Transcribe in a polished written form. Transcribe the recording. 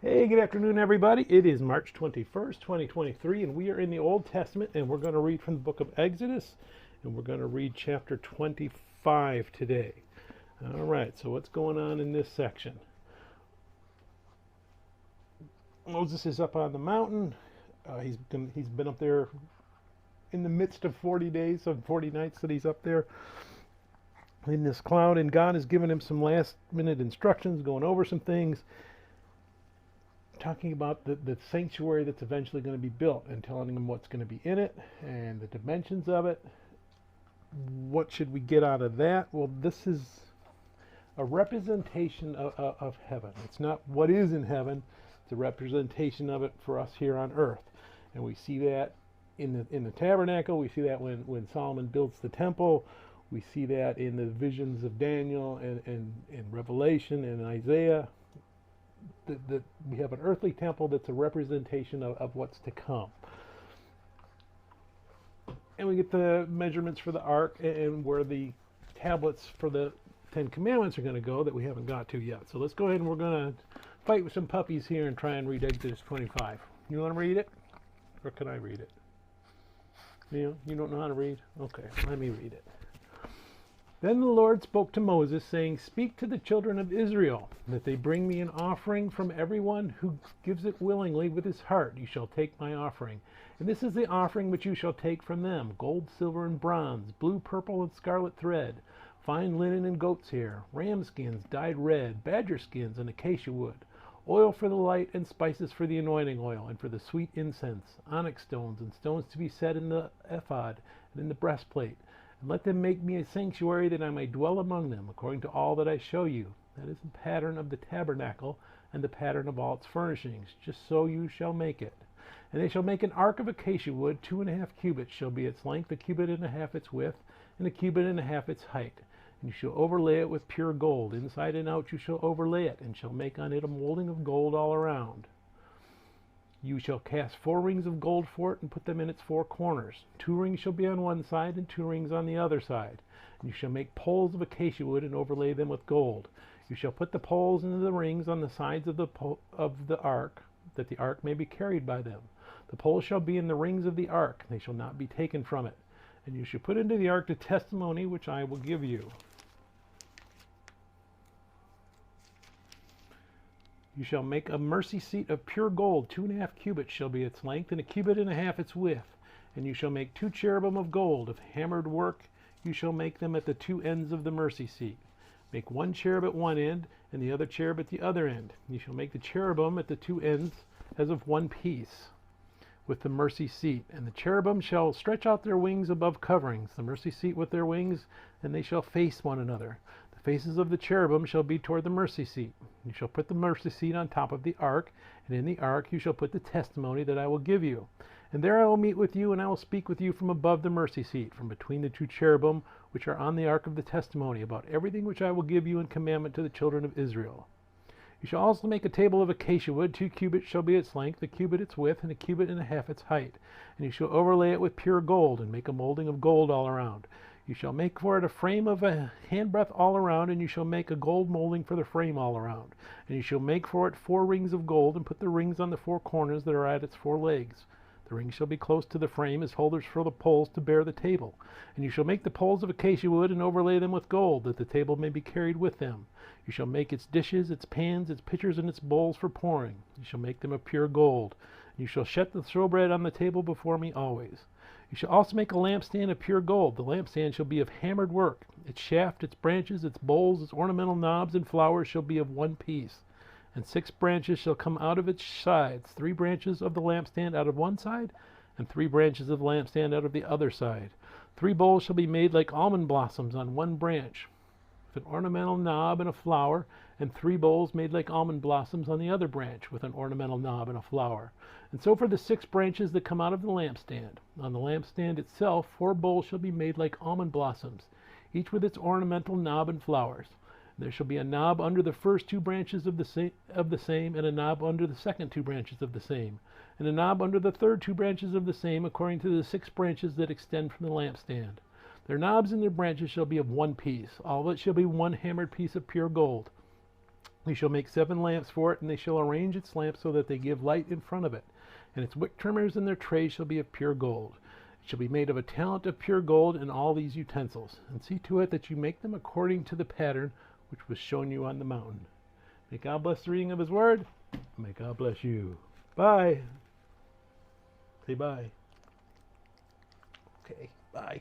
Hey, good afternoon, everybody. It is March 21st, 2023, and we are in the Old Testament, and we're going to read from the book of Exodus, and we're going to read chapter 25 today. All right, so what's going on in this section? Moses is up on the mountain. He's been up there in the midst of 40 days, of 40 nights that he's up there in this cloud, and God has given him some last-minute instructions, going over some things, talking about the sanctuary that's eventually going to be built and telling them what's going to be in it and the dimensions of it. What should we get out of that? Well, this is a representation of heaven. It's not what is in heaven. It's a representation of it for us here on earth. And we see that in the tabernacle. We see that when Solomon builds the temple. We see that in the visions of Daniel and Revelation and Isaiah. That we have an earthly temple that's a representation of what's to come. And we get the measurements for the ark and where the tablets for the Ten Commandments are going to go that we haven't got to yet. So let's go ahead and we're going to fight with some puppies here and try and read Exodus 25. You want to read it? Or can I read it? You don't know how to read? Okay, let me read it. Then the Lord spoke to Moses, saying, Speak to the children of Israel, that they bring me an offering from everyone who gives it willingly with his heart. You shall take my offering. And this is the offering which you shall take from them: gold, silver, and bronze, blue, purple, and scarlet thread, fine linen and goat's hair, ram skins dyed red, badger skins, and acacia wood, oil for the light, and spices for the anointing oil, and for the sweet incense, onyx stones, and stones to be set in the ephod and in the breastplate. And let them make me a sanctuary, that I may dwell among them, according to all that I show you. That is the pattern of the tabernacle, and the pattern of all its furnishings. Just so you shall make it. And they shall make an ark of acacia wood. 2.5 cubits shall be its length, 1.5 cubits its width, and 1.5 cubits its height. And you shall overlay it with pure gold. Inside and out you shall overlay it, and shall make on it a molding of gold all around. You shall cast 4 rings of gold for it, and put them in its 4 corners. 2 rings shall be on one side, and 2 rings on the other side. And you shall make poles of acacia wood, and overlay them with gold. You shall put the poles into the rings on the sides of the ark, that the ark may be carried by them. The poles shall be in the rings of the ark, they shall not be taken from it. And you shall put into the ark the testimony which I will give you. You shall make a mercy seat of pure gold. 2.5 cubits shall be its length, and 1.5 cubits its width. And you shall make 2 cherubim of gold, of hammered work. You shall make them at the 2 ends of the mercy seat. Make 1 cherub at one end, and the other cherub at the other end. You shall make the cherubim at the 2 ends as of one piece with the mercy seat. And the cherubim shall stretch out their wings above coverings, the mercy seat with their wings, and they shall face one another. The faces of the cherubim shall be toward the mercy seat. You shall put the mercy seat on top of the ark, and in the ark you shall put the testimony that I will give you. And there I will meet with you, and I will speak with you from above the mercy seat, from between the 2 cherubim which are on the ark of the testimony, about everything which I will give you in commandment to the children of Israel. You shall also make a table of acacia wood. 2 cubits shall be its length, 1 cubit its width, and 1.5 cubits its height. And you shall overlay it with pure gold, and make a molding of gold all around. You shall make for it a frame of a handbreadth all around, and you shall make a gold molding for the frame all around. And you shall make for it 4 rings of gold, and put the rings on the 4 corners that are at its 4 legs. The rings shall be close to the frame as holders for the poles to bear the table. And you shall make the poles of acacia wood, and overlay them with gold, that the table may be carried with them. You shall make its dishes, its pans, its pitchers, and its bowls for pouring. You shall make them of pure gold. You shall set the showbread on the table before me always. You shall also make a lampstand of pure gold. The lampstand shall be of hammered work. Its shaft, its branches, its bowls, its ornamental knobs and flowers shall be of one piece. And 6 branches shall come out of its sides, 3 branches of the lampstand out of one side, and 3 branches of the lampstand out of the other side. 3 bowls shall be made like almond blossoms on one branch, with an ornamental knob and a flower, and 3 bowls made like almond blossoms on the other branch, with an ornamental knob and a flower. And so for the 6 branches that come out of the lampstand. On the lampstand itself 4 bowls shall be made like almond blossoms, each with its ornamental knob and flowers. There shall be a knob under the first 2 branches of the same, and a knob under the second 2 branches of the same, and a knob under the third 2 branches of the same, according to the 6 branches that extend from the lampstand. Their knobs and their branches shall be of one piece. All of it shall be one hammered piece of pure gold. You shall make 7 lamps for it, and they shall arrange its lamps so that they give light in front of it. And its wick trimmers and their trays shall be of pure gold. It shall be made of a talent of pure gold in all these utensils. And see to it that you make them according to the pattern which was shown you on the mountain. May God bless the reading of his word. May God bless you. Bye. Say bye. Okay, bye.